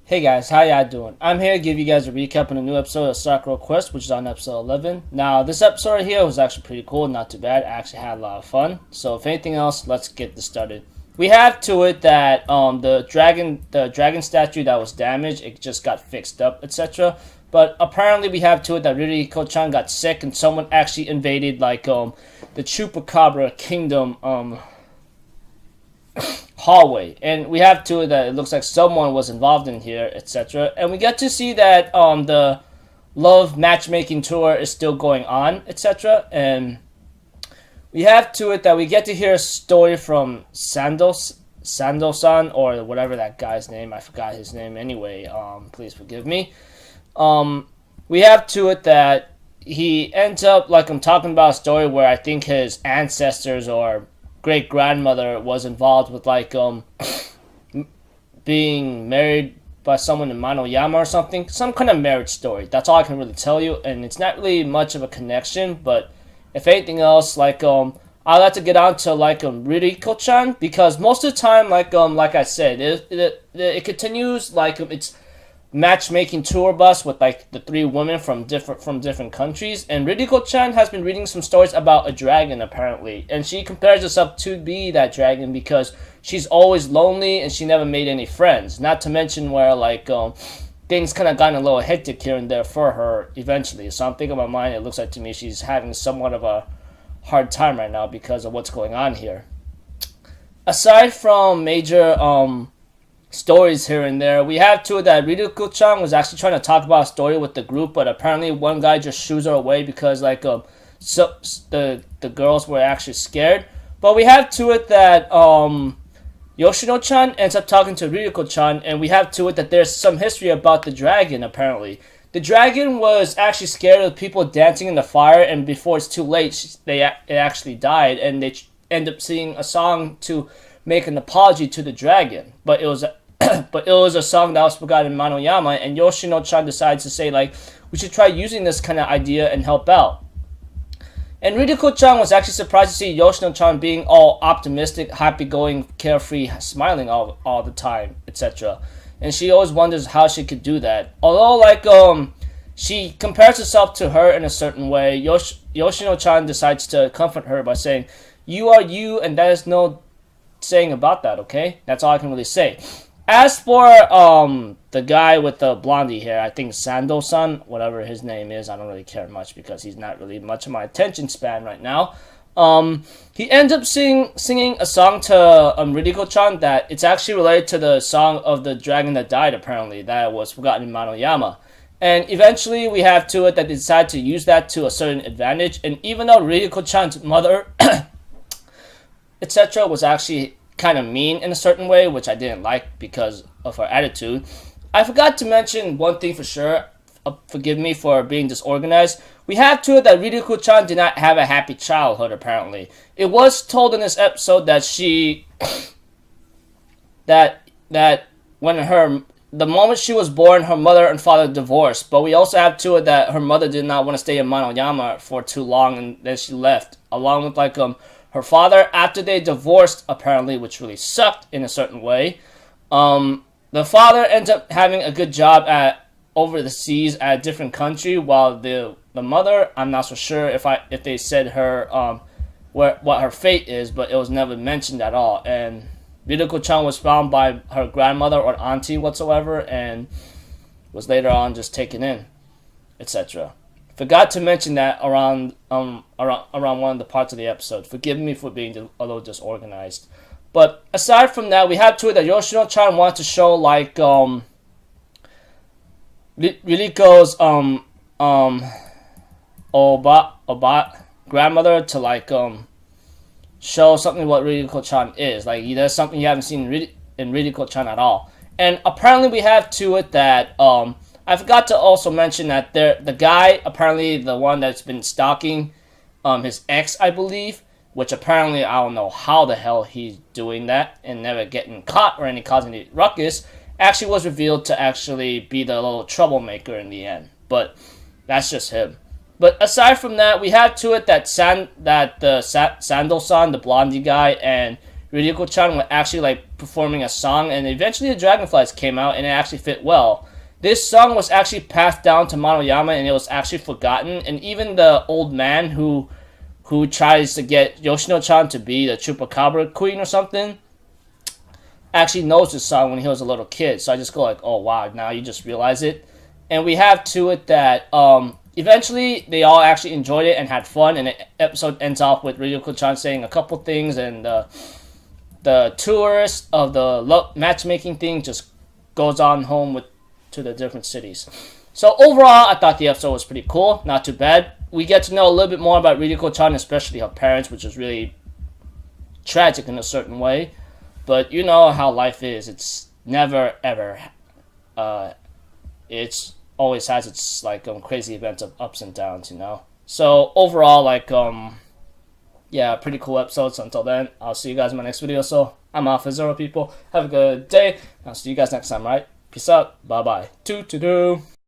Hey guys, how y'all doing? I'm here to give you guys a recap on a new episode of Sakura Quest, which is on episode 11. Now, this episode right here was actually pretty cool, not too bad. I actually had a lot of fun. So, if anything else, let's get this started. We have to it that the dragon statue that was damaged, it just got fixed up, etc. But apparently, we have to it that Ririko-chan got sick, and someone actually invaded the Chupacabra Kingdom hallway, and we have to it that it looks like someone was involved in here, etc. And we get to see that the love matchmaking tour is still going on, etc. And we have to it that we get to hear a story from Sando-san, or whatever that guy's name. I forgot his name anyway. Please forgive me. We have to it that he ends up I'm talking about a story where I think his ancestors or great grandmother was involved with being married by someone in Manoyama or something, some kind of marriage story. That's all I can really tell you, and it's not really much of a connection. But if anything else, I'd like to get on to Ririko-chan, because most of the time, like I said, it continues it's matchmaking tour bus with the three women from different countries, and Ririko-chan has been reading some stories about a dragon apparently, and she compares herself to be that dragon because she's always lonely and she never made any friends. Not to mention where things kind of gotten a little hectic here and there for her eventually. So I'm thinking in my mind, it looks like to me she's having somewhat of a hard time right now because of what's going on here. Aside from major stories here and there, we have to that Ririko-chan was actually trying to talk about a story with the group, but apparently one guy just shoos her away because so the girls were actually scared. But we have to it that Yoshino-chan ends up talking to Ririko-chan, and we have to it that there's some history about the dragon. Apparently the dragon was actually scared of people dancing in the fire, and before it's too late, it actually died, and they end up singing a song to make an apology to the dragon. But it was a song that was forgotten in Manoyama, and Yoshino-chan decides to say we should try using this kind of idea and help out. And Ririko-chan was actually surprised to see Yoshino-chan being all optimistic, happy-going, carefree, smiling all the time, etc. And she always wonders how she could do that. Although she compares herself to her in a certain way, Yoshino-chan decides to comfort her by saying, "You are you, and that is no saying about that, okay?" That's all I can really say. As for the guy with the blondie hair, I think Sando-san, whatever his name is, I don't really care much because he's not really much of my attention span right now. He ends up singing a song to Ririko-chan that it's actually related to the song of the dragon that died, apparently, that was forgotten in Manoyama. And eventually we have to it that they decide to use that to a certain advantage. And even though Ririko-chan's mother etc. was actually kind of mean in a certain way, which I didn't like because of her attitude. I forgot to mention one thing for sure. Forgive me for being disorganized. We have to it that Ririko-chan did not have a happy childhood, apparently. It was told in this episode that she that when the moment she was born, her mother and father divorced. But we also have to it that her mother did not want to stay in Manoyama for too long, and then she left, along with her father, after they divorced, apparently, which really sucked in a certain way. The father ends up having a good job at over the seas at a different country, while the mother, I'm not so sure if they said her what her fate is, but it was never mentioned at all. And Ririko-chan was found by her grandmother or auntie whatsoever, and was later on just taken in, etc. Forgot to mention that around one of the parts of the episode. Forgive me for being a little disorganized. But aside from that, we have to it that Yoshino-chan wants to show Ririko's Oba grandmother to show something what Ririko-chan is. There's something you haven't seen in Ririko-chan at all. And apparently we have to it that I forgot to also mention that the guy, apparently the one that's been stalking his ex, I believe, which apparently I don't know how the hell he's doing that and never getting caught or causing any ruckus, actually was revealed to actually be the little troublemaker in the end. But that's just him. But aside from that, we have to it that Sando-san, the blondie guy, and Ryuko-chan was actually like performing a song, and eventually the Dragonflies came out, and it actually fit well. This song was actually passed down to Manoyama, and it was actually forgotten. And even the old man who tries to get Yoshino-chan to be the Chupacabra Queen or something actually knows this song when he was a little kid. So I just go like, oh wow, now you just realize it. And we have to it that eventually they all actually enjoyed it and had fun, and the episode ends off with Ryuko-chan saying a couple things, and the tourist of the matchmaking thing just goes on home to the different cities. So overall, I thought the episode was pretty cool. Not too bad. We get to know a little bit more about Ryuko-chan, especially her parents, which is really tragic in a certain way. But you know how life is. It's never, ever... it's always has its, like, crazy events of ups and downs, you know? So overall, like, yeah, pretty cool episodes. Until then, I'll see you guys in my next video. So I'm off as Zero, people. Have a good day. I'll see you guys next time, right? Peace out. Bye-bye. Toot-toot-doo.